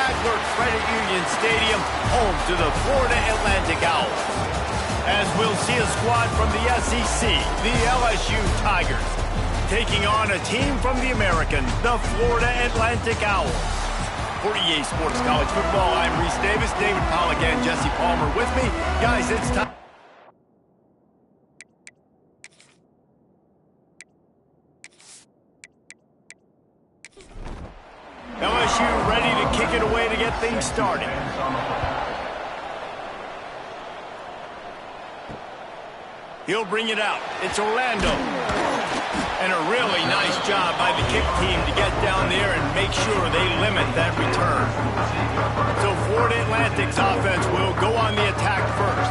Flagler Credit Union Stadium, home to the Florida Atlantic Owls. As we'll see a squad from the SEC, the LSU Tigers, taking on a team from the American, the Florida Atlantic Owls. For EA Sports College Football, I'm Reese Davis, David Pollack, and Jesse Palmer with me. Guys, it's time. LSU ready to kick it away to get things started. He'll bring it out. It's Orlando. And a really nice job by the kick team to get down there and make sure they limit that return. So Florida Atlantic's offense will go on the attack first.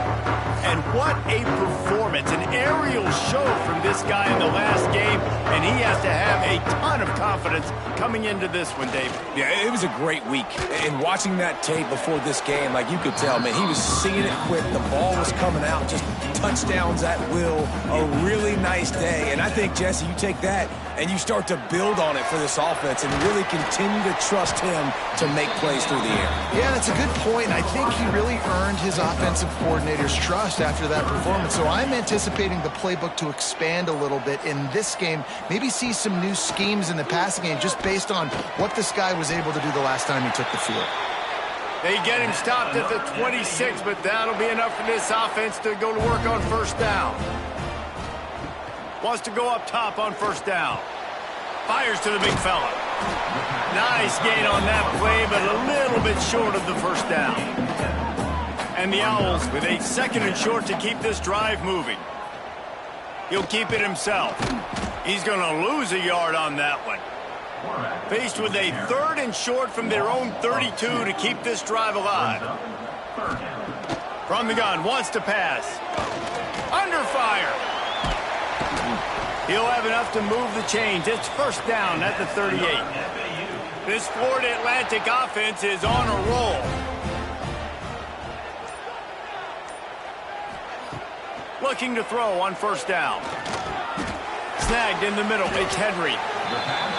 And what a performance, an aerial show from this guy in the last game, and he has to have a ton of confidence coming into this one, David. Yeah, it was a great week. And watching that tape before this game, like you could tell, man, he was seeing it quick. The ball was coming out, just touchdowns at will. A really nice day. And I think, Jesse, you take that and you start to build on it for this offense and really continue to trust him to make plays through the air. Yeah, that's a good point. I think he really earned his offensive coordinator's trust after that performance. So I'm anticipating the playbook to expand a little bit in this game, maybe see some new schemes in the passing game just based on what this guy was able to do the last time he took the field. They get him stopped at the 26, but that'll be enough for this offense to go to work on first down. Wants to go up top on first down. Fires to the big fella. Nice gain on that play, but a little bit short of the first down. And the Owls with a second and short to keep this drive moving. He'll keep it himself. He's going to lose a yard on that one. Faced with a third and short from their own 32 to keep this drive alive. From the gun, wants to pass. Under fire. He'll have enough to move the chains. It's first down at the 38. This Florida Atlantic offense is on a roll. Looking to throw on first down. Snagged in the middle. It's Henry.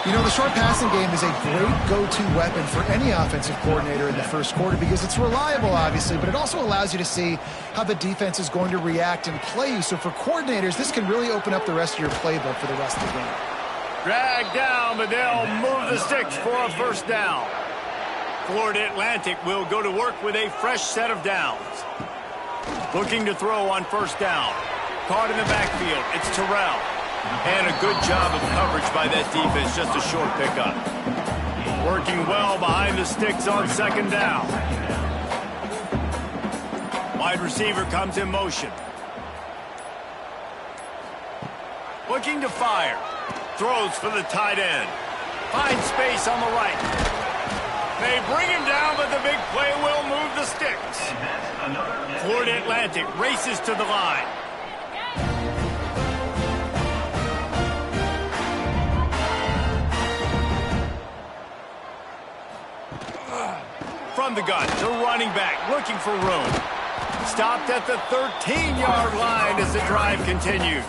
You know, the short passing game is a great go-to weapon for any offensive coordinator in the first quarter because it's reliable, obviously, but it also allows you to see how the defense is going to react and play you. So for coordinators, this can really open up the rest of your playbook for the rest of the game. Dragged down, but they'll move the sticks for a first down. Florida Atlantic will go to work with a fresh set of downs. Looking to throw on first down. Caught in the backfield. It's Terrell. And a good job of coverage by that defense, just a short pickup. Working well behind the sticks on second down. Wide receiver comes in motion. Looking to fire. Throws for the tight end. Finds space on the right. They bring him down, but the big play will move the sticks. Florida Atlantic races to the line. From the gun to running back, looking for room. Stopped at the 13-yard line as the drive continues.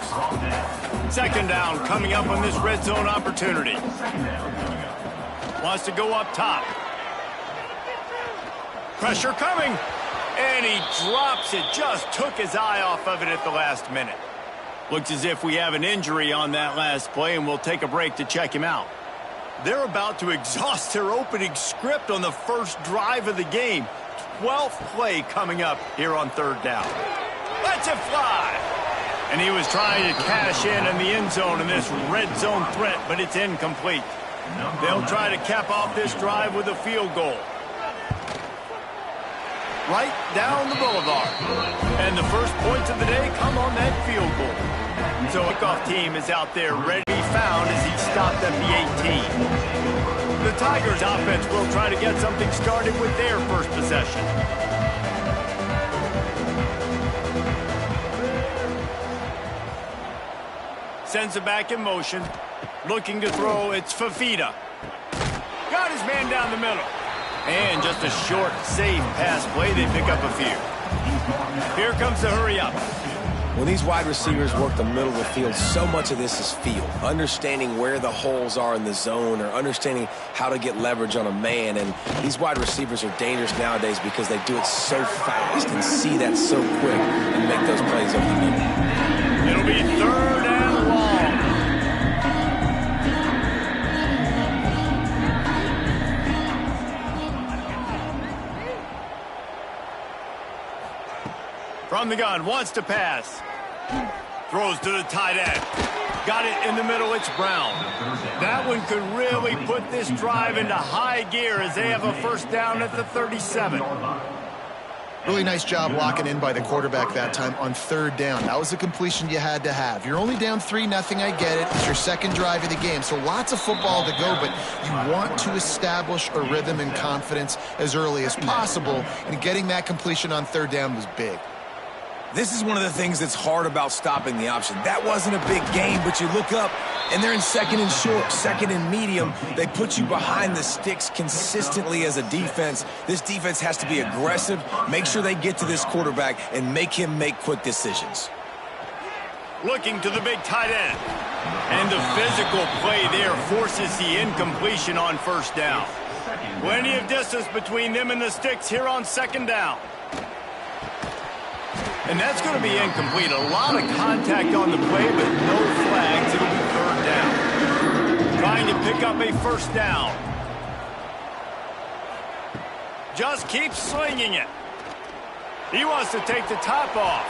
Second down coming up on this red zone opportunity. Wants to go up top. Pressure coming. And he drops it. Just took his eye off of it at the last minute. Looks as if we have an injury on that last play, and we'll take a break to check him out. They're about to exhaust their opening script on the first drive of the game. 12th play coming up here on third down. Lets it fly. And he was trying to cash in the end zone in this red zone threat, but it's incomplete. They'll try to cap off this drive with a field goal. Right down the boulevard. And the first points of the day come on that field goal. So the kickoff team is out there ready to be found as he stopped at the 18. The Tigers offense will try to get something started with their first possession. Sends it back in motion. Looking to throw, it's Fafita. Got his man down the middle. And just a short, safe pass play. They pick up a few. Here comes the hurry up. When these wide receivers work the middle of the field, so much of this is feel. Understanding where the holes are in the zone or understanding how to get leverage on a man. And these wide receivers are dangerous nowadays because they do it so fast and see that so quick and make those plays over the middle. It'll be 3rd and long. From the gun, wants to pass. Throws to the tight end. Got it in the middle, it's Brown. That one could really put this drive into high gear as they have a first down at the 37. Really nice job locking in by the quarterback that time on 3rd down. That was a completion you had to have. You're only down 3-0, I get it. It's your second drive of the game, so lots of football to go, but you want to establish a rhythm and confidence as early as possible, and getting that completion on 3rd down was big. This is one of the things that's hard about stopping the option. That wasn't a big game, but you look up, and they're in 2nd and short, 2nd and medium. They put you behind the sticks consistently as a defense. This defense has to be aggressive, make sure they get to this quarterback, and make him make quick decisions. Looking to the big tight end. And the physical play there forces the incompletion on 1st down. Plenty of distance between them and the sticks here on 2nd down. And that's going to be incomplete. A lot of contact on the play, but no flags. It'll be 3rd down. Trying to pick up a 1st down. Just keeps slinging it. He wants to take the top off.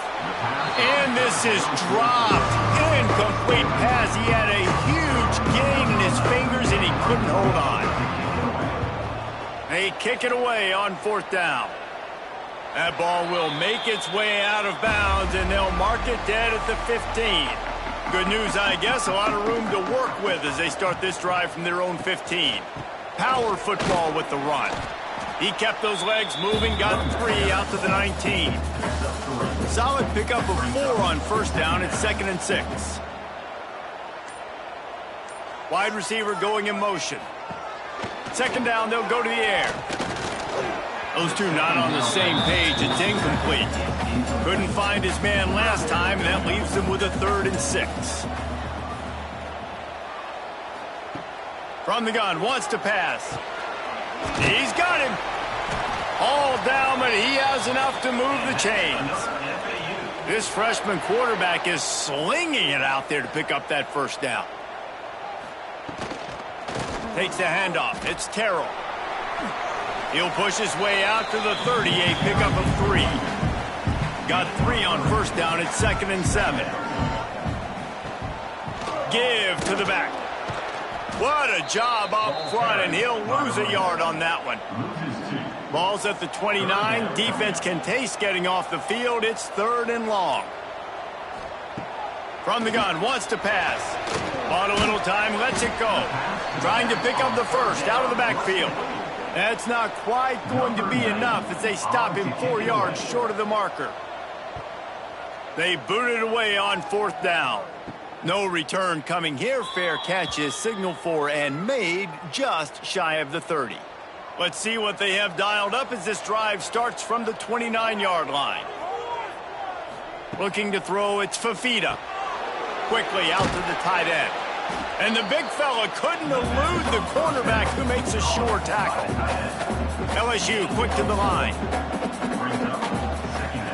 And this is dropped. Incomplete pass. He had a huge gain in his fingers, and he couldn't hold on. They kick it away on 4th down. That ball will make its way out of bounds, and they'll mark it dead at the 15. Good news, I guess, a lot of room to work with as they start this drive from their own 15. Power football with the run. He kept those legs moving, got 3 out to the 19. Solid pickup of 4 on 1st down at 2nd and 6. Wide receiver going in motion. 2nd down, they'll go to the air. Those two not on the same page. It's incomplete. Couldn't find his man last time, and that leaves him with a 3rd and 6. From the gun, wants to pass. He's got him. All down, but he has enough to move the chains. This freshman quarterback is slinging it out there to pick up that 1st down. Takes the handoff. It's Terrell. He'll push his way out to the 30, a pickup of 3. Got 3 on 1st down at 2nd and 7. Give to the back. What a job up front, and he'll lose a yard on that one. Ball's at the 29. Defense can taste getting off the field. It's 3rd and long. From the gun, wants to pass. Bought a little time, lets it go. Trying to pick up the 1st out of the backfield. That's not quite going to be enough as they stop him 4 yards short of the marker. They boot it away on 4th down. No return coming here. Fair catch is signaled for and made just shy of the 30. Let's see what they have dialed up as this drive starts from the 29-yard line. Looking to throw, it's Fafita. Quickly out to the tight end. And the big fella couldn't elude the cornerback who makes a sure tackle. LSU quick to the line.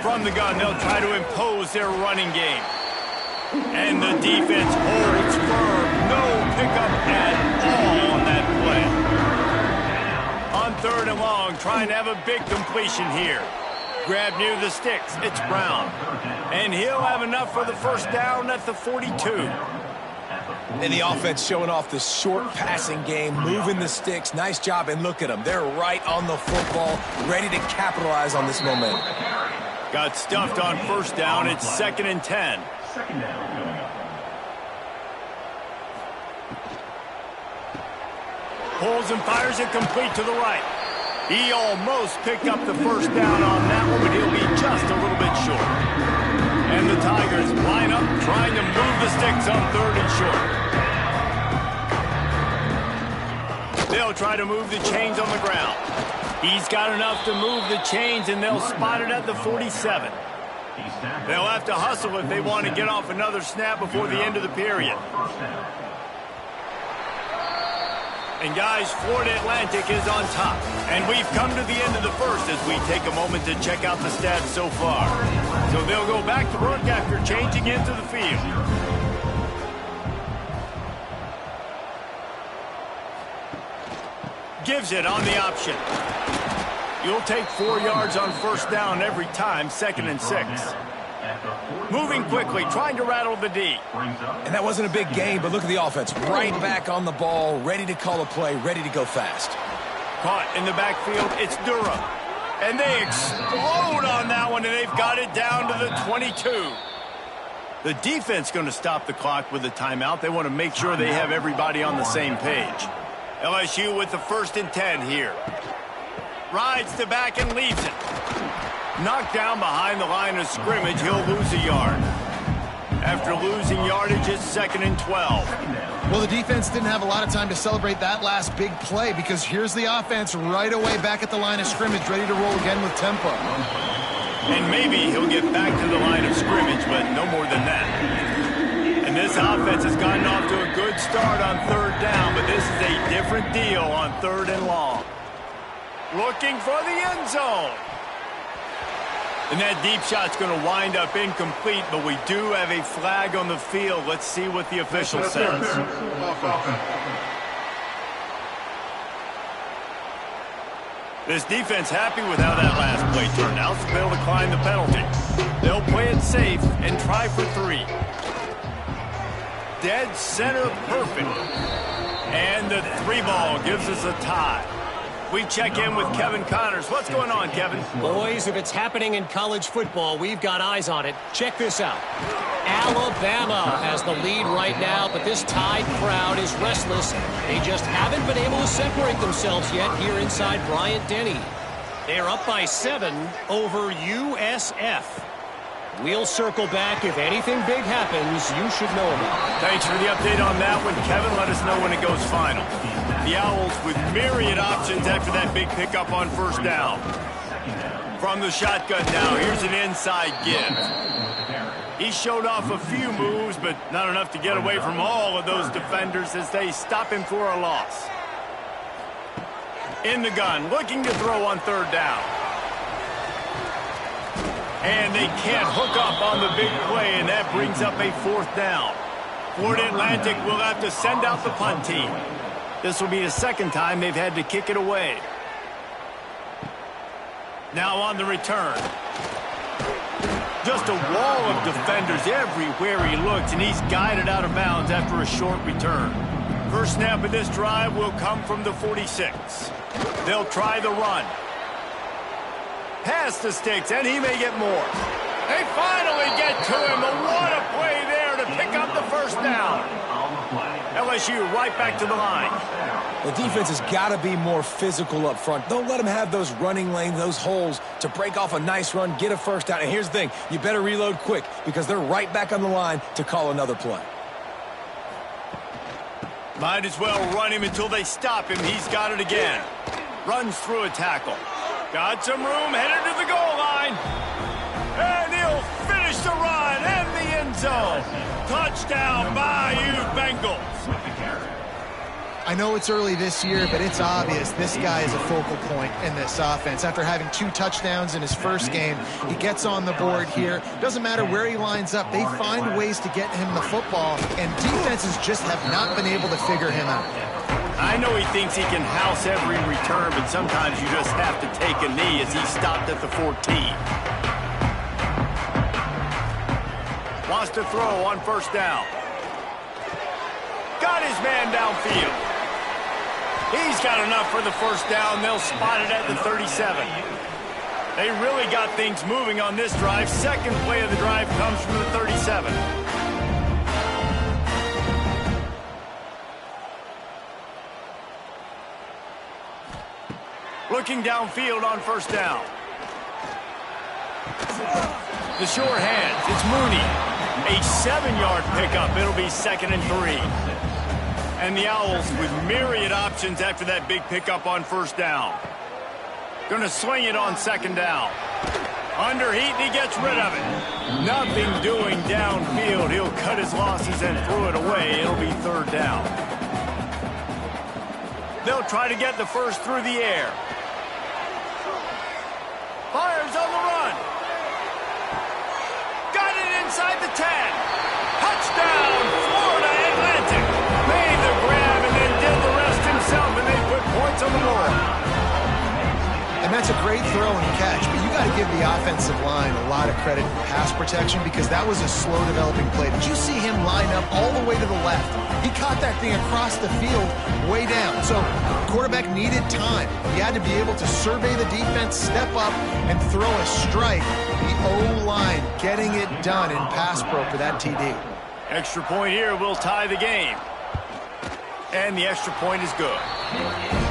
From the gun, they'll try to impose their running game. And the defense holds firm. No pickup at all on that play. On 3rd and long, trying to have a big completion here. Grab near the sticks. It's Brown. And he'll have enough for the 1st down at the 42. And the offense showing off the short passing game, moving the sticks. Nice job, and look at them. They're right on the football, ready to capitalize on this momentum. Got stuffed on 1st down. It's 2nd and 10. Pulls and fires it complete to the right. He almost picked up the 1st down on that one, but he'll be just a little bit short. And the Tigers line up, trying to move the sticks on 3rd and short. They'll try to move the chains on the ground. He's got enough to move the chains, and they'll spot it at the 47. They'll have to hustle if they want to get off another snap before the end of the period. And guys, Florida Atlantic is on top. And we've come to the end of the first as we take a moment to check out the stats so far. So they'll go back to work after changing into the field. Gives it on the option. You'll take 4 yards on first down every time, 2nd and 6. Moving quickly, trying to rattle the D. And that wasn't a big gain, but look at the offense. Right back on the ball, ready to call a play, ready to go fast. Caught in the backfield, it's Durham. And they explode on that one, and they've got it down to the 22. The defense going to stop the clock with a timeout. They want to make sure they have everybody on the same page. LSU with the 1st and 10 here. Rides the back and leaves it. Knocked down behind the line of scrimmage, he'll lose a yard. After losing yardage, it's 2nd and 12. Well, the defense didn't have a lot of time to celebrate that last big play because here's the offense right away back at the line of scrimmage, ready to roll again with tempo. And maybe he'll get back to the line of scrimmage, but no more than that. And this offense has gotten off to a good start on 3rd down, but this is a different deal on 3rd and long. Looking for the end zone. And that deep shot's going to wind up incomplete, but we do have a flag on the field. Let's see what the official says. This defense happy with how that last play turned out, so they'll decline the penalty. They'll play it safe and try for 3. Dead center perfect. And the 3 ball gives us a tie. We check in with Kevin Connors. What's going on, Kevin? Boys, if it's happening in college football, we've got eyes on it. Check this out. Alabama has the lead right now, but this Tide crowd is restless. They just haven't been able to separate themselves yet here inside Bryant-Denny. They're up by 7 over USF. We'll circle back. If anything big happens, you should know about it. Thanks for the update on that one, Kevin. Let us know when it goes final. The Owls with myriad options after that big pickup on 1st down. From the shotgun now, here's an inside give. He showed off a few moves, but not enough to get away from all of those defenders as they stop him for a loss. In the gun, looking to throw on 3rd down. And they can't hook up on the big play, and that brings up a 4th down. Florida Atlantic will have to send out the punt team. This will be the 2nd time they've had to kick it away. Now on the return. Just a wall of defenders everywhere he looks, and he's guided out of bounds after a short return. First snap of this drive will come from the 46. They'll try the run. Past the sticks, and he may get more. They finally get to him, but what a play there to pick up the 1st down. LSU right back to the line. The defense has got to be more physical up front. Don't let them have those running lanes, those holes to break off a nice run, get a 1st down. And here's the thing, you better reload quick because they're right back on the line to call another play. Might as well run him until they stop him. He's got it again. Runs through a tackle. Got some room, headed to the goal line. And he'll finish the run and the end zone. Touchdown, Bayou Bengals. I know it's early this year, but it's obvious this guy is a focal point in this offense. After having 2 touchdowns in his first game, he gets on the board here. Doesn't matter where he lines up. They find ways to get him the football, and defenses just have not been able to figure him out. I know he thinks he can house every return, but sometimes you just have to take a knee as he stopped at the 14. Wants to throw on 1st down. Got his man downfield. He's got enough for the 1st down. They'll spot it at the 37. They really got things moving on this drive. 2nd play of the drive comes from the 37. Looking downfield on 1st down. The short hands. It's Mooney. A 7-yard pickup. It'll be 2nd and 3. And the Owls with myriad options after that big pickup on 1st down. Going to swing it on 2nd down. Under heat, and he gets rid of it. Nothing doing downfield. He'll cut his losses and throw it away. It'll be third down. They'll try to get the first through the air. Fires on the run. Got it inside the 10. Touchdown, Florida Atlantic. Made the grab and then did the rest himself, and they put points on the board. And that's a great throw and catch, but you got to give the offensive line a lot of credit for pass protection because that was a slow developing play. Did you see him line up all the way to the left? He caught that thing across the field way down. So quarterback needed time. He had to be able to survey the defense, step up, and throw a strike. The O-line getting it done in pass pro for that TD. Extra point here will tie the game. And the extra point is good.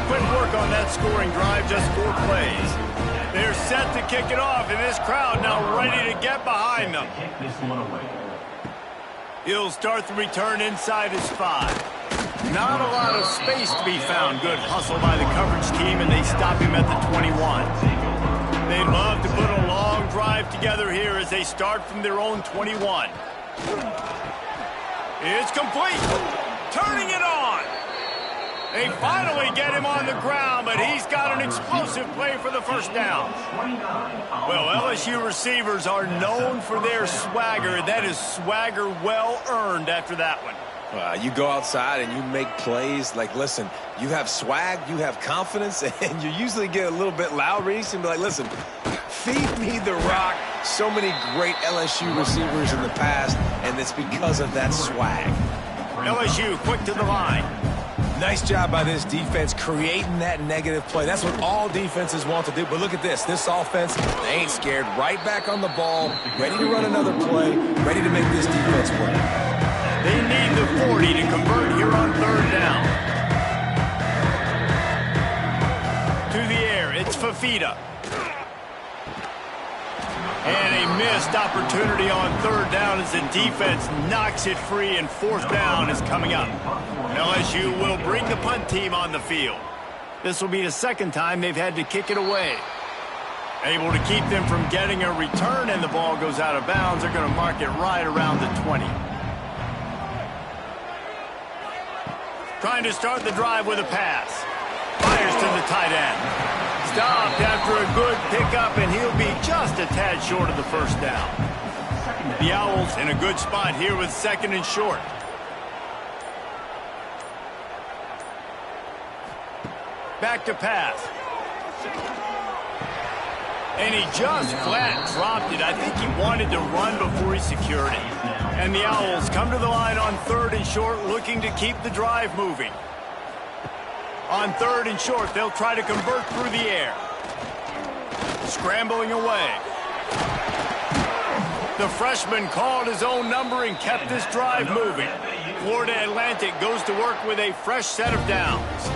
Quick work on that scoring drive, just 4 plays. They're set to kick it off, and this crowd now ready to get behind them. He'll start the return inside his 5. Not a lot of space to be found. Good hustle by the coverage team, and they stop him at the 21. They'd love to put a long drive together here as they start from their own 21. It's complete. Turning it on. They finally get him on the ground, but he's got an explosive play for the first down. Well, LSU receivers are known for their swagger. That is swagger well earned after that one. You go outside and you make plays. Like, listen, you have swag, you have confidence, and you usually get a little bit loud, Reese, and be like, listen, feed me the rock. So many great LSU receivers in the past, and it's because of that swag. LSU quick to the line. Nice job by this defense creating that negative play. That's what all defenses want to do. But look at this. This offense, they ain't scared. Right back on the ball, ready to run another play, ready to make this defense work. They need the 40 to convert here on third down. To the air, it's Fafita. And a missed opportunity on third down as the defense knocks it free, and fourth down is coming up. LSU will bring the punt team on the field. This will be the second time they've had to kick it away. Able to keep them from getting a return, and the ball goes out of bounds. They're going to mark it right around the 20. Trying to start the drive with a pass. Fires to the tight end. Stopped after a good pickup, and he'll be just a tad short of the first down. The Owls in a good spot here with second and short. Back to pass. And he just flat dropped it. I think he wanted to run before he secured it. And the Owls come to the line on third and short, looking to keep the drive moving. On third and short, they'll try to convert through the air. Scrambling away. The freshman called his own number and kept this drive moving. Florida Atlantic goes to work with a fresh set of downs.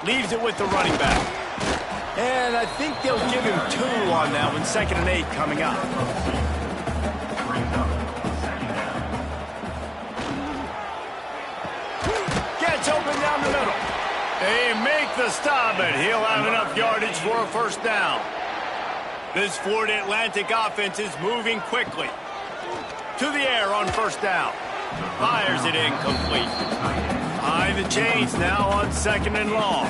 Leaves it with the running back. And I think they'll give him 2 on that one. 2nd and 8 coming up. Gets open down the middle. They make the stop, but he'll have enough yardage for a first down. This Florida Atlantic offense is moving quickly. To the air on first down. Fires it incomplete. Behind the chains now on 2nd and long.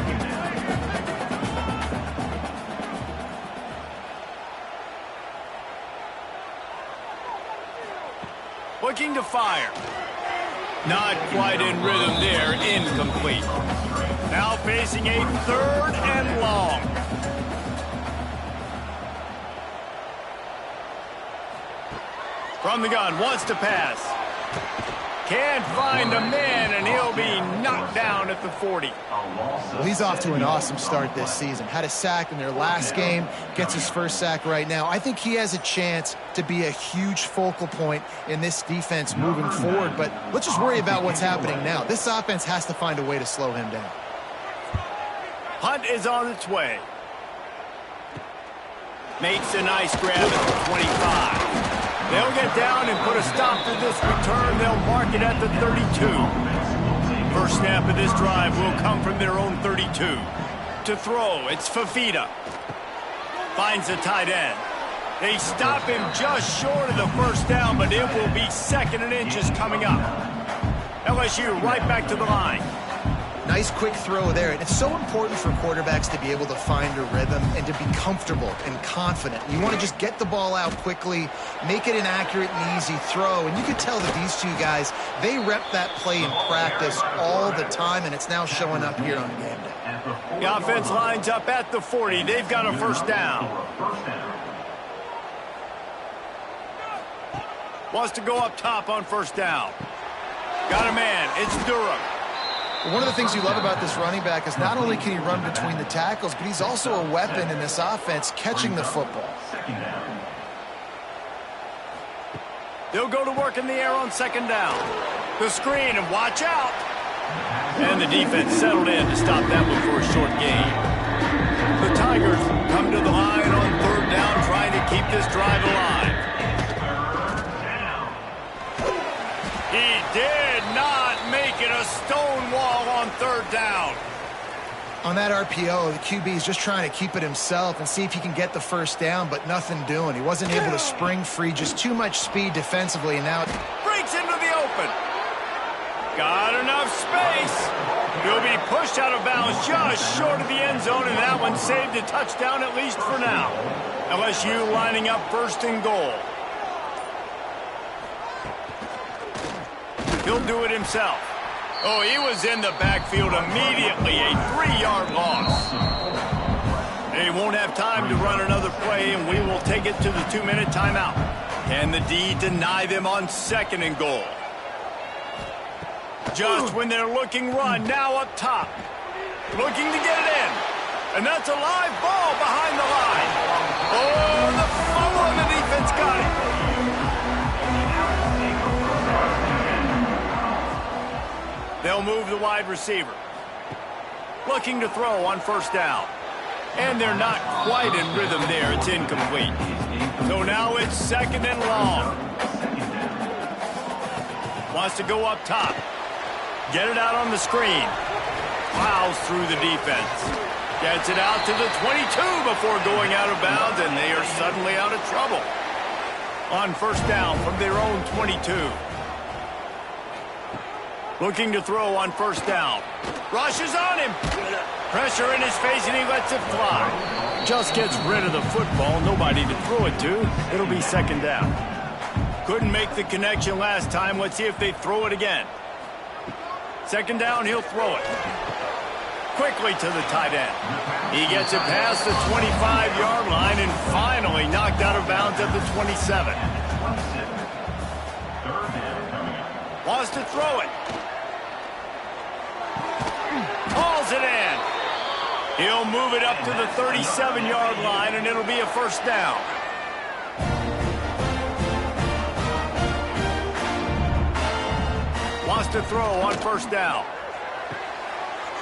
Looking to fire. Not quite in rhythm there. Incomplete. Now facing a 3rd and long. From the gun, wants to pass. Can't find a man, and he'll be knocked down at the 40. Well, he's off to an awesome start this season. Had a sack in their last game, gets his first sack right now. I think he has a chance to be a huge focal point in this defense moving forward, but let's just worry about what's happening now. This offense has to find a way to slow him down. Hunt is on its way. Makes a nice grab at the 25. They'll get down and put a stop to this return. They'll mark it at the 32. First snap of this drive will come from their own 32. To throw, it's Fafita. Finds the tight end. They stop him just short of the first down, but it will be 2nd and inches coming up. LSU right back to the line. Nice quick throw there. And it's so important for quarterbacks to be able to find a rhythm and to be comfortable and confident. You want to just get the ball out quickly, make it an accurate and easy throw. And you can tell that these two guys, they rep that play in practice all the time, and it's now showing up here on game day. The offense lines up at the 40. They've got a first down. Wants to go up top on first down. Got a man. It's Durham. One of the things you love about this running back is not only can he run between the tackles, but he's also a weapon in this offense catching the football. They'll go to work in the air on 2nd down. The screen, and watch out. And the defense settled in to stop that one for a short gain. The Tigers come to the line on 3rd down, trying to keep this drive alive. He did not make it a stone wall on 3rd down. On that RPO, the QB is just trying to keep it himself and see if he can get the first down, but nothing doing. He wasn't able to spring free, just too much speed defensively, and now Breaks into the open. Got enough space. He'll be pushed out of bounds just short of the end zone, and that one saved a touchdown at least for now. LSU lining up 1st and goal. He'll do it himself. Oh, he was in the backfield immediately. A 3-yard loss. They won't have time to run another play, and we will take it to the 2-minute timeout. Can the D deny them on 2nd and goal? Just when they're looking run, now up top. Looking to get it in. And that's a live ball behind the line. Oh, the fumble, and the defense got it. They'll move the wide receiver. Looking to throw on 1st down. And they're not quite in rhythm there. It's incomplete. So now it's 2nd and long. Wants to go up top. Get it out on the screen. Plows through the defense. Gets it out to the 22 before going out of bounds, and they are suddenly out of trouble. On 1st down from their own 22. Looking to throw on 1st down. Rushes on him. Pressure in his face, and he lets it fly. Just gets rid of the football. Nobody to throw it to. It'll be 2nd down. Couldn't make the connection last time. Let's see if they throw it again. 2nd down, he'll throw it. Quickly to the tight end. He gets it past the 25-yard line and finally knocked out of bounds at the 27. Wants to throw it. Hauls it in. He'll move it up to the 37-yard line, and it'll be a 1st down. Wants to throw on 1st down.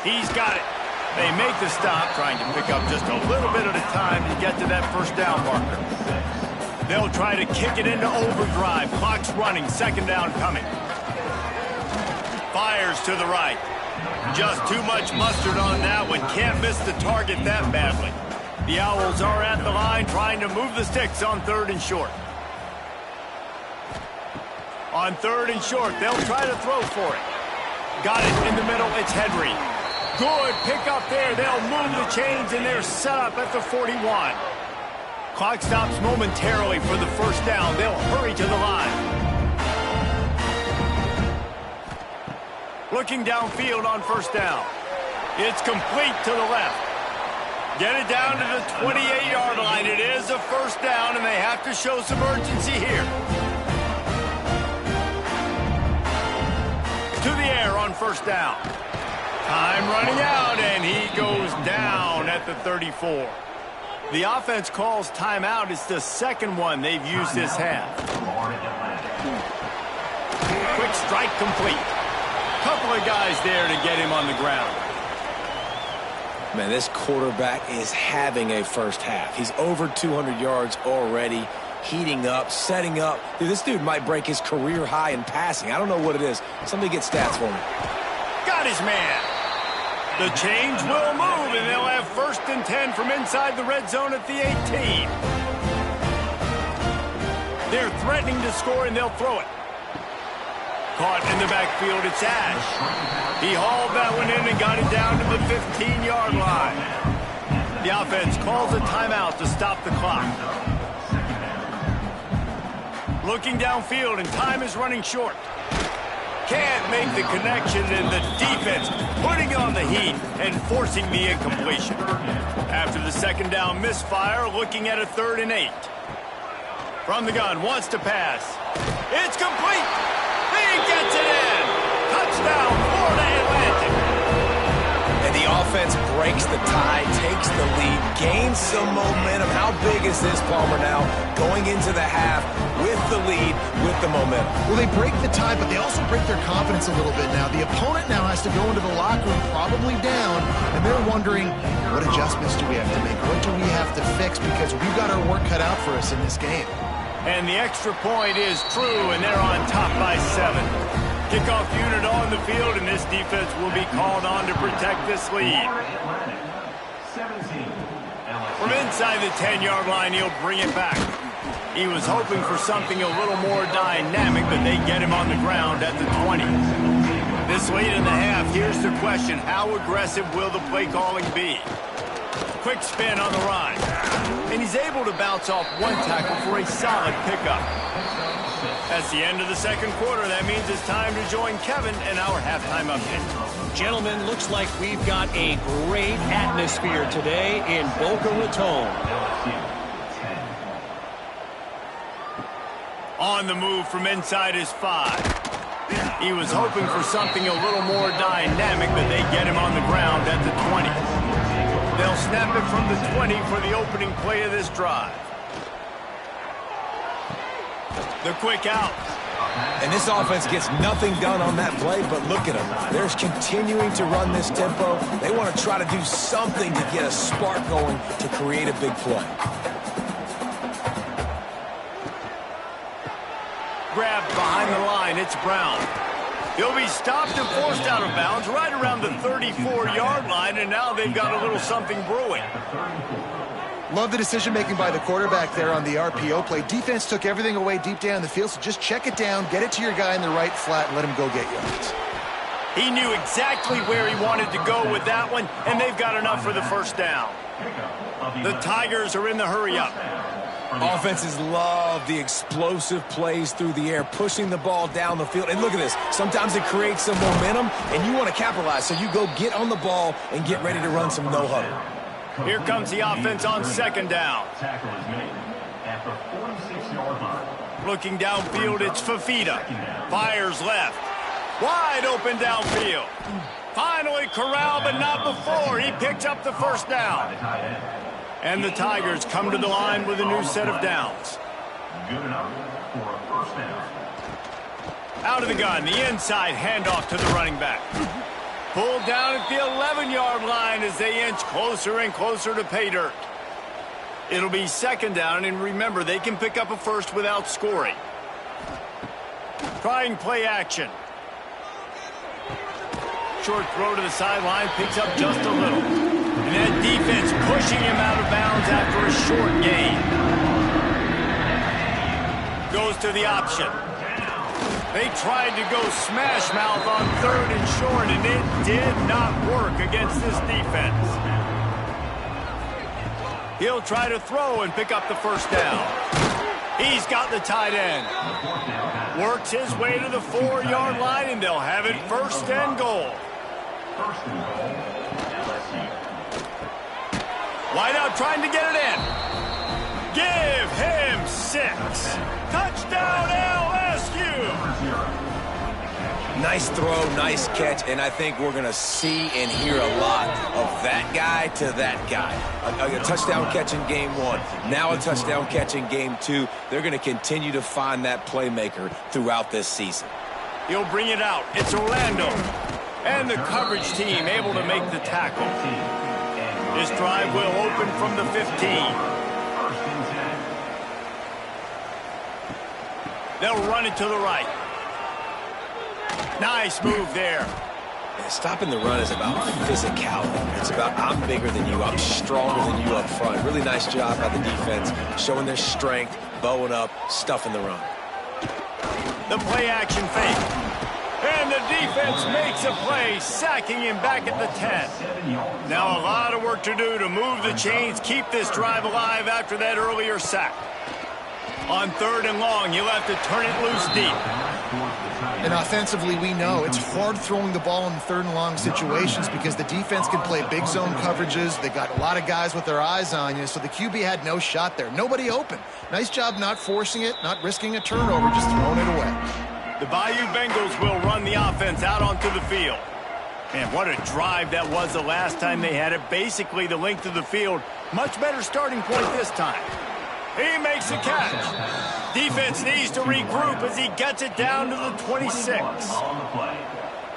He's got it. They make the stop, trying to pick up just a little bit at a time to get to that 1st down marker. They'll try to kick it into overdrive. Clock's running. 2nd down coming. Fires to the right. Just too much mustard on that one. Can't miss the target that badly. The Owls are at the line trying to move the sticks on 3rd and short. On 3rd and short, they'll try to throw for it. Got it in the middle. It's Henry. Good pick up there. They'll move the chains, and they're set up at the 41. Clock stops momentarily for the 1st down. They'll hurry to the line. Looking downfield on 1st down. It's complete to the left. Get it down to the 28-yard line. It is a 1st down, and they have to show some urgency here. To the air on 1st down. Time running out, and he goes down at the 34. The offense calls timeout. It's the 2nd one they've used this half. Quick strike complete. Couple of guys there to get him on the ground. Man, this quarterback is having a 1st half. He's over 200 yards already, heating up, setting up. Dude, this dude might break his career high in passing. I don't know what it is. Somebody get stats for me. Got his man. The chains will move, and they'll have 1st 1st and 10 from inside the red zone at the 18. They're threatening to score, and they'll throw it. Caught in the backfield, it's Ash. He hauled that one in and got it down to the 15-yard line. The offense calls a timeout to stop the clock. Looking downfield, and time is running short. Can't make the connection, and the defense putting on the heat and forcing the incompletion. After the second down misfire, looking at a 3rd and 8. From the gun, wants to pass. It's complete. He gets it in. Touchdown, Florida Atlantic. And the offense breaks the tie, takes the lead, gains some momentum. How big is this, Palmer, now? Going into the half with the lead, with the momentum. Well, they break the tie, but they also break their confidence a little bit now. The opponent now has to go into the locker room probably down, and they're wondering, what adjustments do we have to make? What do we have to fix? Because we've got our work cut out for us in this game. And the extra point is true, and they're on top by 7. Kickoff unit on the field, and this defense will be called on to protect this lead. From inside the 10-yard line, he'll bring it back. He was hoping for something a little more dynamic, but they get him on the ground at the 20. This late in the half, here's the question: how aggressive will the play calling be? Quick spin on the run. And he's able to bounce off one tackle for a solid pickup. That's the end of the second quarter. That means it's time to join Kevin in our halftime update. Gentlemen, looks like we've got a great atmosphere today in Boca Raton. On the move from inside his 5. He was hoping for something a little more dynamic, but they get him on the ground at the 20. They'll snap it from the 20 for the opening play of this drive. The quick out. And this offense gets nothing done on that play, but look at them. They're continuing to run this tempo. They want to try to do something to get a spark going to create a big play. Grabbed behind the line, it's Brown. He'll be stopped and forced out of bounds right around the 34-yard line, and now they've got a little something brewing. Love the decision-making by the quarterback there on the RPO play. Defense took everything away deep down the field, so just check it down, get it to your guy in the right flat, and let him go get yards. He knew exactly where he wanted to go with that one, and they've got enough for the first down. The Tigers are in the hurry-up. Offenses love the explosive plays through the air, pushing the ball down the field. And look at this. Sometimes it creates some momentum, and you want to capitalize. So you go get on the ball and get ready to run some no-huddle. Here comes the offense on second down. Tackle is made at the 46-yard line. Looking downfield, it's Fafita. Fires left. Wide open downfield. Finally corralled, but not before. He picks up the first down. And the Tigers come to the line with a new set of downs. Good enough for a first down. Out of the gun, the inside handoff to the running back. Pulled down at the 11-yard line as they inch closer and closer to pay dirt. It'll be second down, and remember, they can pick up a first without scoring. Trying play action. Short throw to the sideline, picks up just a little. And that defense pushing him out of bounds after a short gain. Goes to the option. They tried to go smash mouth on 3rd and short, and it did not work against this defense. He'll try to throw and pick up the first down. He's got the tight end. Works his way to the 4-yard line, and they'll have it 1st and goal. First and goal, LSU. Wideout trying to get it in. Give him 6. Touchdown, LSU. Nice throw, nice catch, and I think we're going to see and hear a lot of that guy to that guy. A touchdown catch in game 1, now a touchdown catch in game 2. They're going to continue to find that playmaker throughout this season. He'll bring it out. It's Orlando. And the coverage team able to make the tackle. This drive will open from the 15. They'll run it to the right. Nice move there. Stopping the run is about physicality. It's about I'm bigger than you, I'm stronger than you up front. Really nice job by the defense, showing their strength, bowing up, stuffing the run. The play action fake. And the defense makes a play, sacking him back at the 10. Now a lot of work to do to move the chains, keep this drive alive after that earlier sack. On 3rd and long, you'll have to turn it loose deep. And offensively, we know it's hard throwing the ball in 3rd and long situations because the defense can play big zone coverages. They got a lot of guys with their eyes on you, so the QB had no shot there. Nobody open. Nice job not forcing it, not risking a turnover, just throwing it away. The Bayou Bengals will run the offense out onto the field. Man, what a drive that was the last time they had it. Basically the length of the field. Much better starting point this time. He makes the catch. Defense needs to regroup as he gets it down to the 26.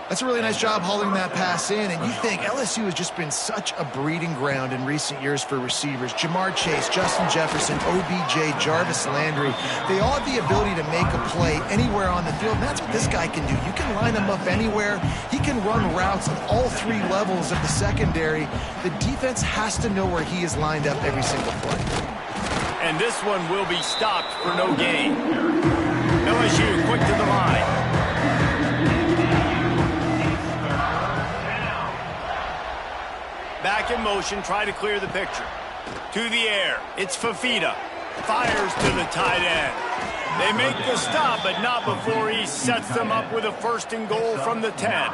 That's a really nice job hauling that pass in, and you think LSU has just been such a breeding ground in recent years for receivers. Jamar Chase, Justin Jefferson, OBJ, Jarvis Landry, they all have the ability to make a play anywhere on the field, and that's what this guy can do. You can line him up anywhere. He can run routes at all 3 levels of the secondary. The defense has to know where he is lined up every single play. And this one will be stopped for no gain. LSU quick to the line. Back in motion, try to clear the picture. To the air, it's Fafita. Fires to the tight end. They make the stop, but not before he sets them up with a 1st and goal from the 10.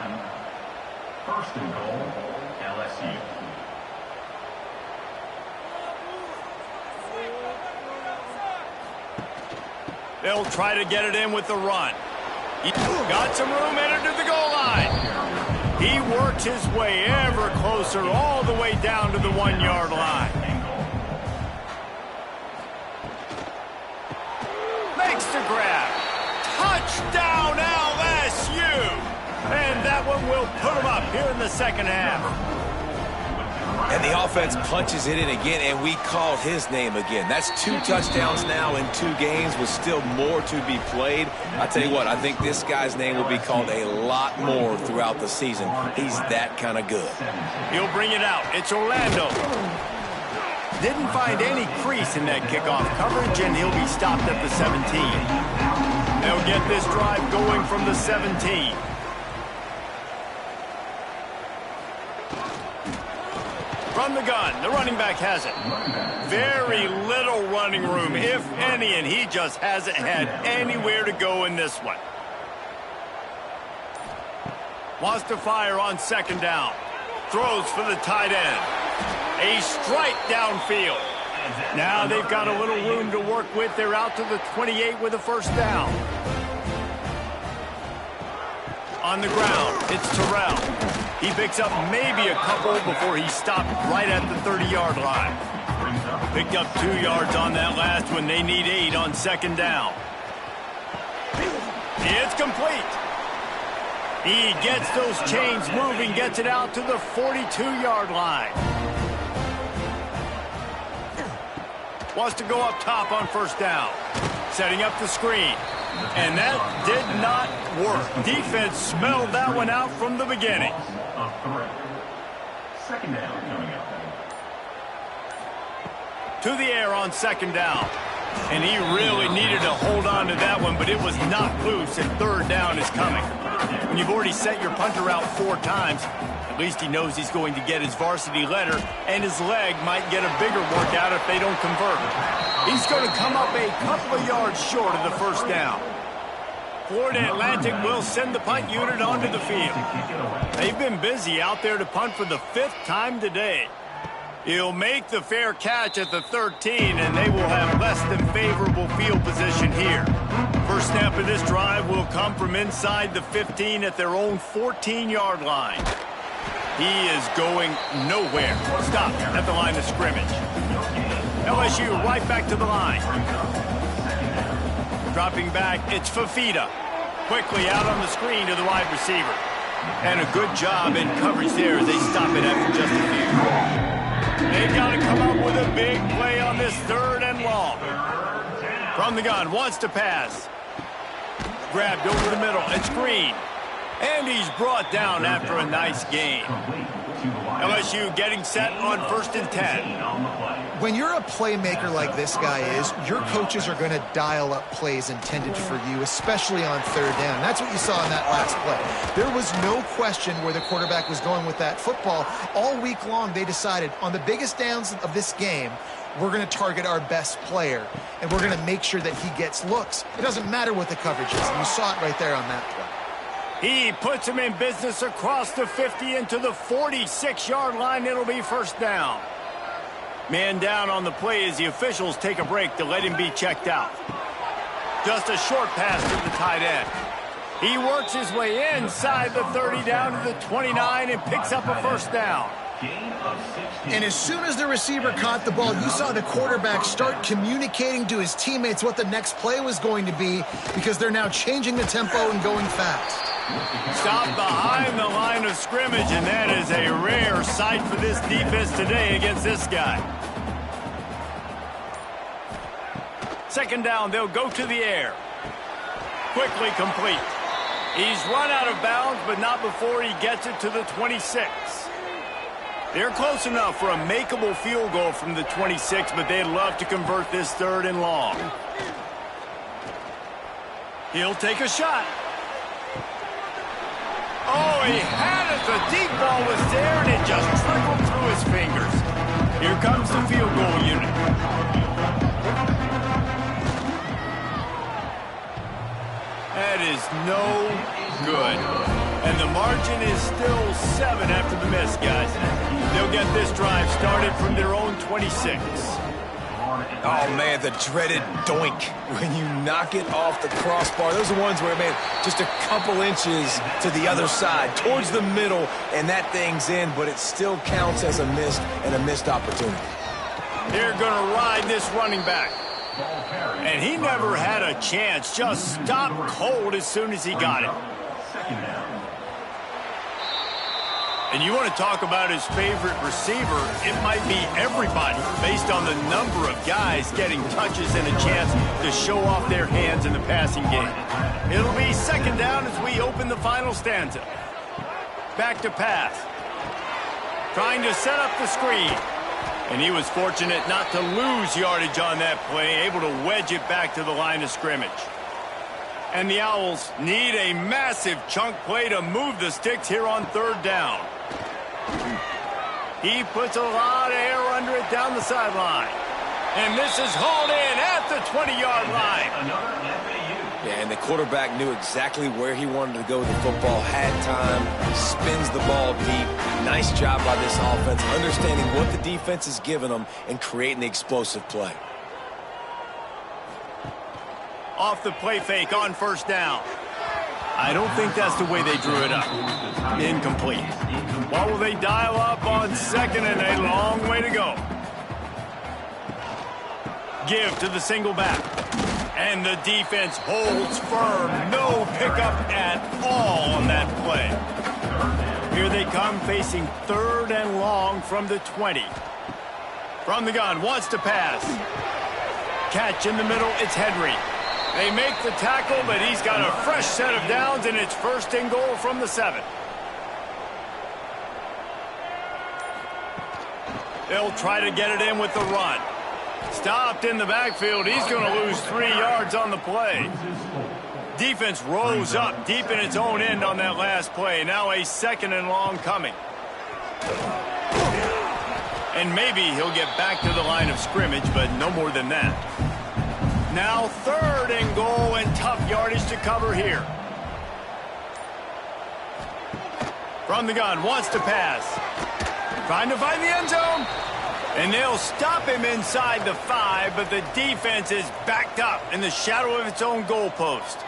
1st and goal, LSU. They'll try to get it in with the run. He got some room, entered to the goal line. He works his way ever closer all the way down to the 1-yard line. Makes the grab. Touchdown LSU! And that one will put them up here in the 2nd half. And the offense punches it in again, and we call his name again. That's 2 touchdowns now in 2 games with still more to be played. I tell you what, I think this guy's name will be called a lot more throughout the season. He's that kind of good. He'll bring it out. It's Orlando. Didn't find any crease in that kickoff coverage, and he'll be stopped at the 17. They'll get this drive going from the 17. From the gun, the running back has it. Very little running room, if any, and he just hasn't had anywhere to go in this one. Wants to fire on 2nd down. Throws for the tight end. A strike downfield. Now they've got a little room to work with. They're out to the 28 with a 1st down. On the ground, it's Terrell. He picks up maybe a couple before he stopped right at the 30-yard line. Picked up 2 yards on that last one. They need 8 on 2nd down. It's complete. He gets those chains moving, gets it out to the 42-yard line. Wants to go up top on 1st down. Setting up the screen. And that did not work. Defense smelled that one out from the beginning. Of 3. 2nd down coming up. To the air on 2nd down. And he really needed to hold on to that one, but it was not loose, and 3rd down is coming. When you've already set your punter out 4 times, at least he knows he's going to get his varsity letter, and his leg might get a bigger workout if they don't convert. He's going to come up a couple of yards short of the 1st down. Florida Atlantic will send the punt unit onto the field. They've been busy out there to punt for the 5th time today. He'll make the fair catch at the 13, and they will have less than favorable field position here. First snap of this drive will come from inside the 15 at their own 14-yard line. He is going nowhere. Stopped at the line of scrimmage. LSU right back to the line. Dropping back, it's Fafita. Quickly out on the screen to the wide receiver. And a good job in coverage there as they stop it after just a few. They've got to come up with a big play on this 3rd and long. From the gun, wants to pass. Grabbed over the middle, it's Green. And he's brought down after a nice gain. LSU getting set on 1st and 10. When you're a playmaker like this guy is, your coaches are going to dial up plays intended for you, especially on 3rd down. That's what you saw in that last play. There was no question where the quarterback was going with that football. All week long, they decided on the biggest downs of this game, we're going to target our best player, and we're going to make sure that he gets looks. It doesn't matter what the coverage is. And you saw it right there on that play. He puts him in business across the 50 into the 46-yard line. It'll be 1st down. Man down on the play as the officials take a break to let him be checked out. Just a short pass to the tight end. He works his way inside the 30 down to the 29 and picks up a 1st down. And as soon as the receiver caught the ball, you saw the quarterback start communicating to his teammates what the next play was going to be, because they're now changing the tempo and going fast. Stop behind the line of scrimmage, and that is a rare sight for this defense today against this guy. 2nd down, they'll go to the air. Quickly complete. He's run out of bounds, but not before he gets it to the 26. They're close enough for a makeable field goal from the 26, but they'd love to convert this 3rd and long. He'll take a shot. Oh, he had it. The deep ball was there, and it just trickled through his fingers. Here comes the field goal unit. That is no good. And the margin is still 7 after the miss, guys. They'll get this drive started from their own 26. Oh, man, the dreaded doink when you knock it off the crossbar. Those are ones where, man, just a couple inches to the other side, towards the middle, and that thing's in, but it still counts as a miss and a missed opportunity. They're going to ride this running back. And he never had a chance, just stopped cold as soon as he got it. And you want to talk about his favorite receiver, it might be everybody, based on the number of guys getting touches and a chance to show off their hands in the passing game. It'll be 2nd down as we open the final stanza. Back to pass. Trying to set up the screen. And he was fortunate not to lose yardage on that play, able to wedge it back to the line of scrimmage. And the Owls need a massive chunk play to move the sticks here on 3rd down. He puts a lot of air under it down the sideline. And this is hauled in at the 20-yard line. Yeah, and the quarterback knew exactly where he wanted to go with the football, had time, spins the ball deep. Nice job by this offense, understanding what the defense is giving them and creating the explosive play. Off the play fake on 1st down. I don't think that's the way they drew it up. Incomplete. What will they dial up on 2nd and a long way to go? Give to the single back. And the defense holds firm. No pickup at all on that play. Here they come facing 3rd and long from the 20. From the gun, wants to pass. Catch in the middle, it's Henry. They make the tackle, but he's got a fresh set of downs, and it's 1st and goal from the 7. They'll try to get it in with the run. Stopped in the backfield. He's going to lose 3 yards on the play. Defense rose up deep in its own end on that last play. Now a 2nd and long coming. And maybe he'll get back to the line of scrimmage, but no more than that. Now 3rd and goal, and tough yardage to cover here. From the gun, wants to pass. Trying to find the end zone. And they'll stop him inside the 5, but the defense is backed up in the shadow of its own goalpost.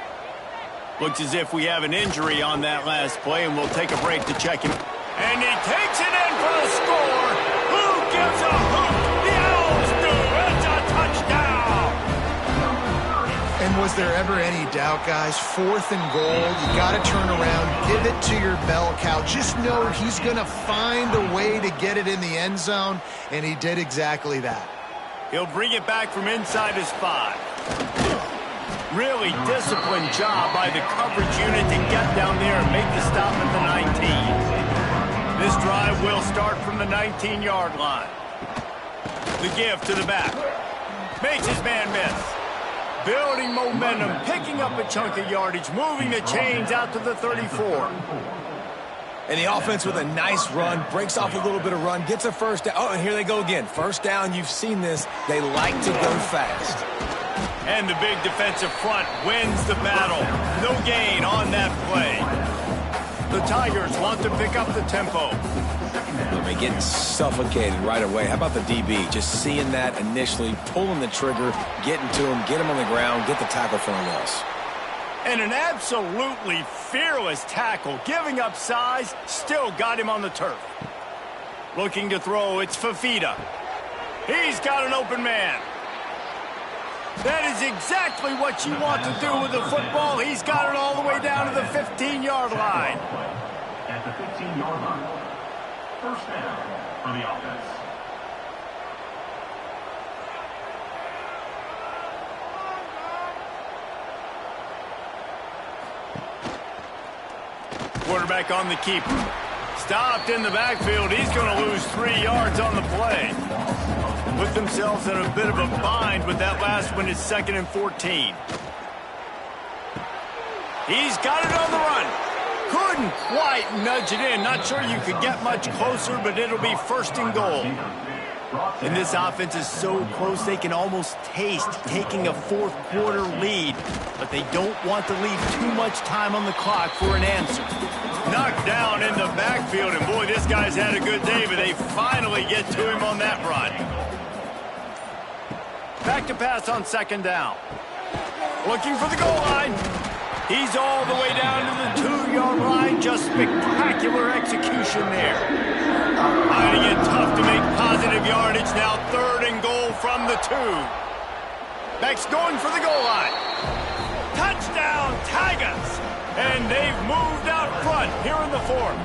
Looks as if we have an injury on that last play, and we'll take a break to check him. And he takes it in for the score. Who gives a hoot? The Owls do. It's a touchdown. And was there ever any doubt, guys? 4th and goal. You got to turn around, give it to your bell cow. Just know he's going to find a way to get it in the end zone, and he did exactly that. He'll bring it back from inside his 5. Really disciplined job by the coverage unit to get down there and make the stop at the 19. This drive will start from the 19-yard line. The give to the back. Makes his man miss. Building momentum, picking up a chunk of yardage, moving the chains out to the 34. And the offense with a nice run, breaks off a little bit of run, gets a first down. Oh, and here they go again. First down, you've seen this. They like to go fast. And the big defensive front wins the battle. No gain on that play. The Tigers want to pick up the tempo. They get suffocated right away. How about the DB? Just seeing that initially, pulling the trigger, getting to him, get him on the ground, get the tackle for a loss. And an absolutely fearless tackle, giving up size, still got him on the turf. Looking to throw, it's Fafita. He's got an open man. That is exactly what you want to do with the football. He's got it all the way down to the 15-yard line. At the 15-yard line. First down for the offense. Quarterback on the keeper. Stopped in the backfield. He's going to lose 3 yards on the play. Put themselves in a bit of a bind with that last one. It's 2nd and 14. He's got it on the run. Couldn't quite nudge it in. Not sure you could get much closer, but it'll be 1st and goal. And this offense is so close they can almost taste taking a 4th quarter lead. But they don't want to leave too much time on the clock for an answer. Knocked down in the backfield, and boy, this guy's had a good day, but they finally get to him on that run. Back to pass on 2nd down. Looking for the goal line. He's all the way down to the 2-yard line. Just spectacular execution there. Finding it tough to make positive yardage. Now 3rd and goal from the 2. Beck's going for the goal line. Touchdown, Tigers. And they've moved out front here in the 4th.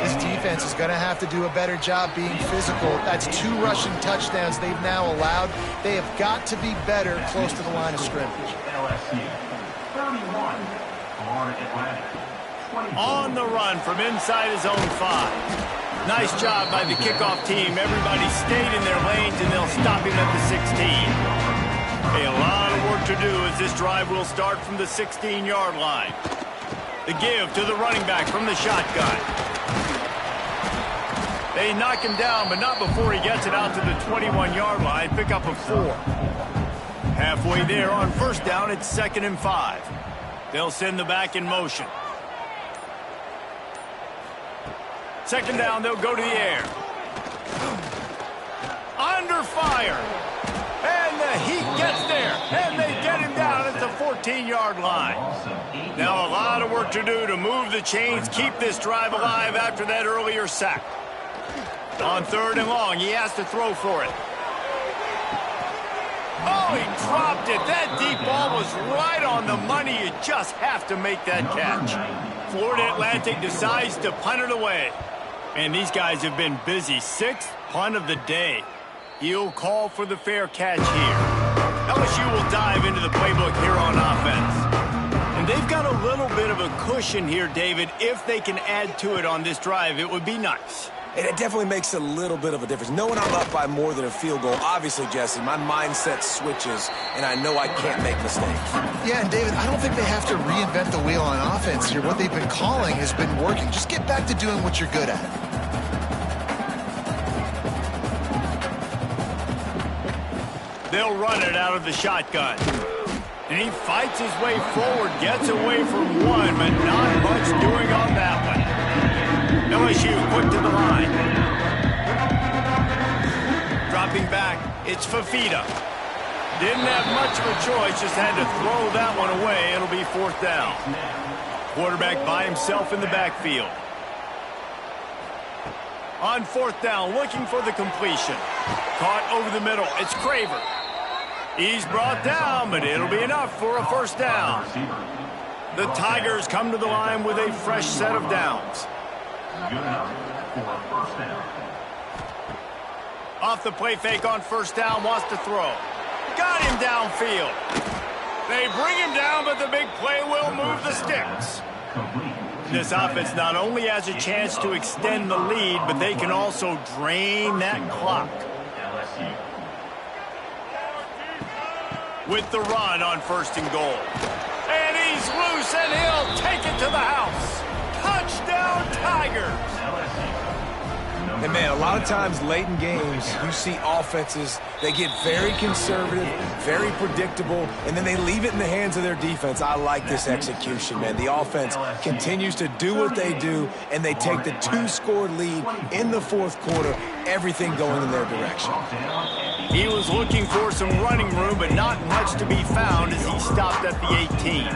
This defense is going to have to do a better job being physical. That's 2 rushing touchdowns they've now allowed. They have got to be better close to the line of scrimmage. LSU 31, Florida Atlantic 24. On the run from inside his own 5. Nice job by the kickoff team. Everybody stayed in their lanes, and they'll stop him at the 16. A lot of work to do as this drive will start from the 16-yard line. The give to the running back from the shotgun. They knock him down, but not before he gets it out to the 21-yard line. Pick up a 4. Halfway there on 1st down, it's 2nd and 5. They'll send the back in motion. 2nd down, they'll go to the air. Under fire. And the heat gets there. And they get him down at the 14-yard line. Now a lot of work to do to move the chains, keep this drive alive after that earlier sack. On 3rd and long, he has to throw for it. Oh, he dropped it. That deep ball was right on the money. You just have to make that catch. Florida Atlantic decides to punt it away. And these guys have been busy. 6th punt of the day. He'll call for the fair catch here. LSU will dive into the playbook here on offense. And they've got a little bit of a cushion here, David. If they can add to it on this drive, it would be nice. And it definitely makes a little bit of a difference. Knowing I'm up by more than a field goal, obviously, Jesse, my mindset switches, and I know I can't make mistakes. Yeah, and David, I don't think they have to reinvent the wheel on offense here. What they've been calling has been working. Just get back to doing what you're good at. They'll run it out of the shotgun. And he fights his way forward, gets away from one, but not much doing on that one. LSU quick to the line. Dropping back, it's Fafita. Didn't have much of a choice, just had to throw that one away. It'll be 4th down. Quarterback by himself in the backfield. On 4th down, looking for the completion. Caught over the middle, it's Craver. He's brought down, but it'll be enough for a 1st down. The Tigers come to the line with a fresh set of downs. Good enough for a 1st down. Off the play fake on 1st down, wants to throw. Got him downfield. They bring him down, but the big play will move the sticks. This offense not only has a chance to extend the lead, but they can also drain that clock. With the run on 1st and goal. And he's loose, and he'll take it to the house. Touchdown, Tigers! And, man, a lot of times late in games, you see offenses, they get very conservative, very predictable, and then they leave it in the hands of their defense. I like this execution, man. The offense continues to do what they do, and they take the 2-score lead in the 4th quarter, everything going in their direction. He was looking for some running room, but not much to be found as he stopped at the 18.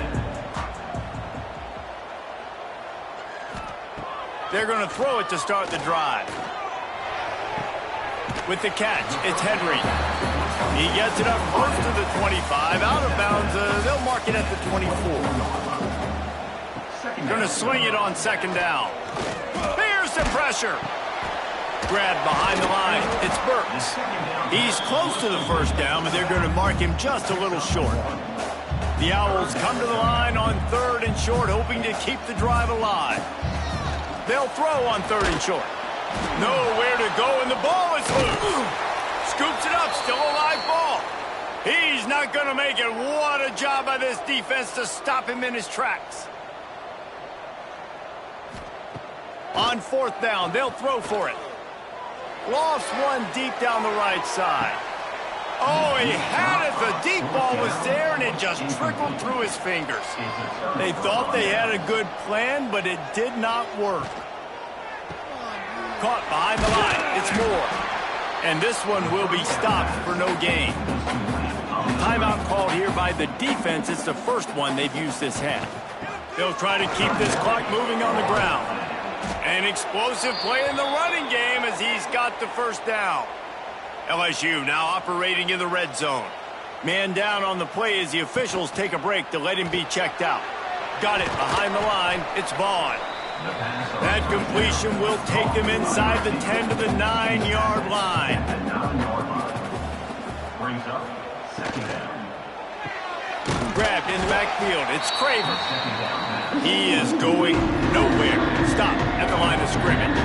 They're going to throw it to start the drive. With the catch, it's Henry. He gets it up close to the 25. Out of bounds, they'll mark it at the 24. Going to swing it on 2nd down. Here's the pressure. Grab behind the line. It's Burks. He's close to the 1st down, but they're going to mark him just a little short. The Owls come to the line on 3rd and short, hoping to keep the drive alive. They'll throw on 3rd and short. Nowhere to go, and the ball is loose. Scoops it up, still a live ball. He's not going to make it. What a job by this defense to stop him in his tracks. On 4th down, they'll throw for it. Lost one deep down the right side. Oh, he had it. The deep ball was there, and it just trickled through his fingers. They thought they had a good plan, but it did not work. Caught behind the line. It's Moore. And this one will be stopped for no gain. Timeout called here by the defense. It's the first one they've used this half. They'll try to keep this clock moving on the ground. An explosive play in the running game as he's got the 1st down. LSU now operating in the red zone. Man down on the play as the officials take a break to let him be checked out. Got it behind the line. It's Vaughn. That completion will take them inside the 10 to the 9-yard line. Brings up 2nd down. Grabbed in the backfield. It's Craver. He is going nowhere. Stop at the line of scrimmage.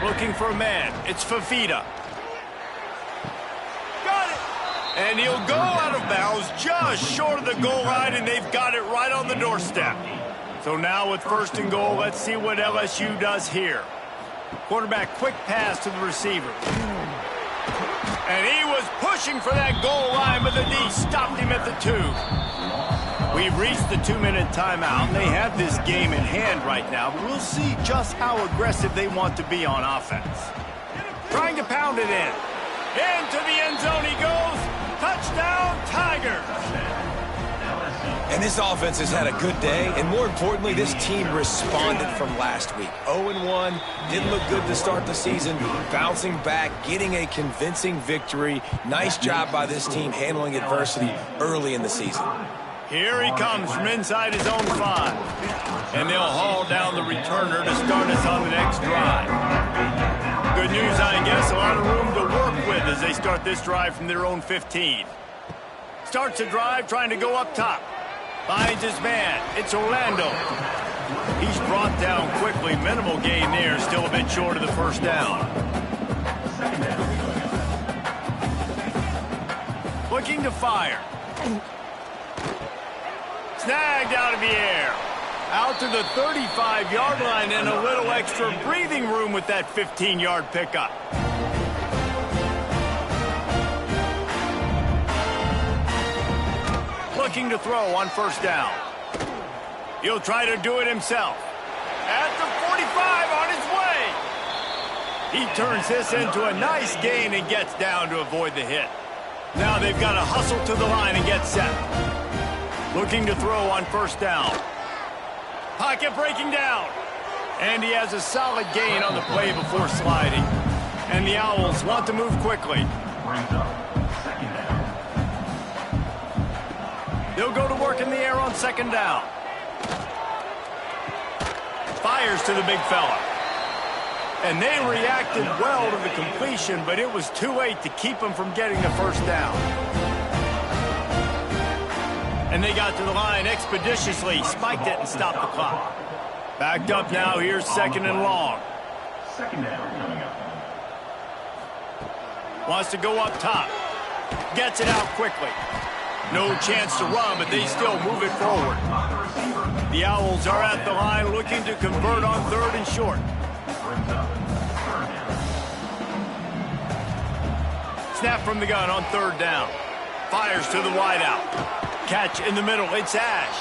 Looking for a man. It's Fafita. Got it. And he'll go out of bounds just short of the goal line, and they've got it right on the doorstep. So now with 1st and goal, let's see what LSU does here. Quarterback, quick pass to the receiver. And he was pushing for that goal line, but the D stopped him at the 2. We've reached the 2-minute timeout, and they have this game in hand right now, but we'll see just how aggressive they want to be on offense. Trying to pound it in. Into the end zone he goes. Touchdown, Tigers. And this offense has had a good day, and more importantly, this team responded from last week. 0-1, didn't look good to start the season, bouncing back, getting a convincing victory. Nice job by this team handling adversity early in the season. Here he comes from inside his own 5. And they'll haul down the returner to start us on the next drive. Good news, I guess, a lot of room to work with as they start this drive from their own 15. Starts the drive trying to go up top. Finds his man. It's Orlando. He's brought down quickly. Minimal gain there. Still a bit short of the 1st down. Looking to fire. Snagged out of the air. Out to the 35-yard line and a little extra breathing room with that 15-yard pickup. Looking to throw on 1st down. He'll try to do it himself. At the 45 on his way. He turns this into a nice gain and gets down to avoid the hit. Now they've got to hustle to the line and get set. Looking to throw on 1st down. Pocket breaking down. And he has a solid gain on the play before sliding. And the Owls want to move quickly. They'll go to work in the air on 2nd down. Fires to the big fella. And they reacted well to the completion, but it was too late to keep them from getting the first down. And they got to the line expeditiously, spiked it, and stopped the clock. Backed up now, here's 2nd and long. Second down coming up. Wants to go up top. Gets it out quickly. No chance to run, but they still move it forward. The Owls are at the line looking to convert on 3rd and short. Snap from the gun on 3rd down. Fires to the wideout. Catch in the middle. It's Ash.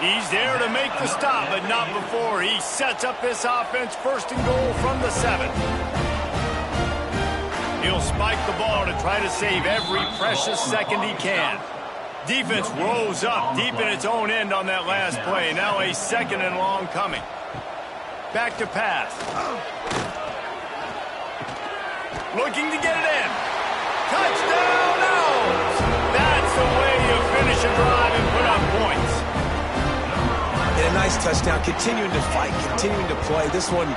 He's there to make the stop, but not before he sets up this offense. 1st and goal from the 7. He'll spike the ball to try to save every precious second he can. Defense rose up deep in its own end on that last play. Now a 2nd and long coming. Back to pass. Looking to get it in. Touchdown, Owls! That's the way you finish a drive and put up points. And a nice touchdown, continuing to fight, continuing to play. This one,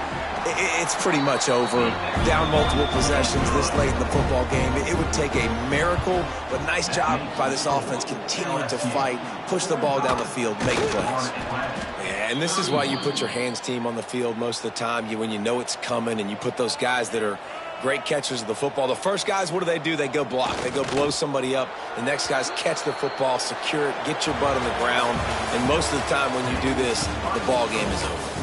it's pretty much over. Down multiple possessions this late in the football game. It would take a miracle, but nice job by this offense continuing to fight, push the ball down the field, make plays. And this is why you put your hands team on the field most of the time. When you know it's coming and you put those guys that are great catchers of the football. The first guys, what do? They go block. They go blow somebody up. The next guys catch the football, secure it, get your butt on the ground. And most of the time when you do this, the ball game is over.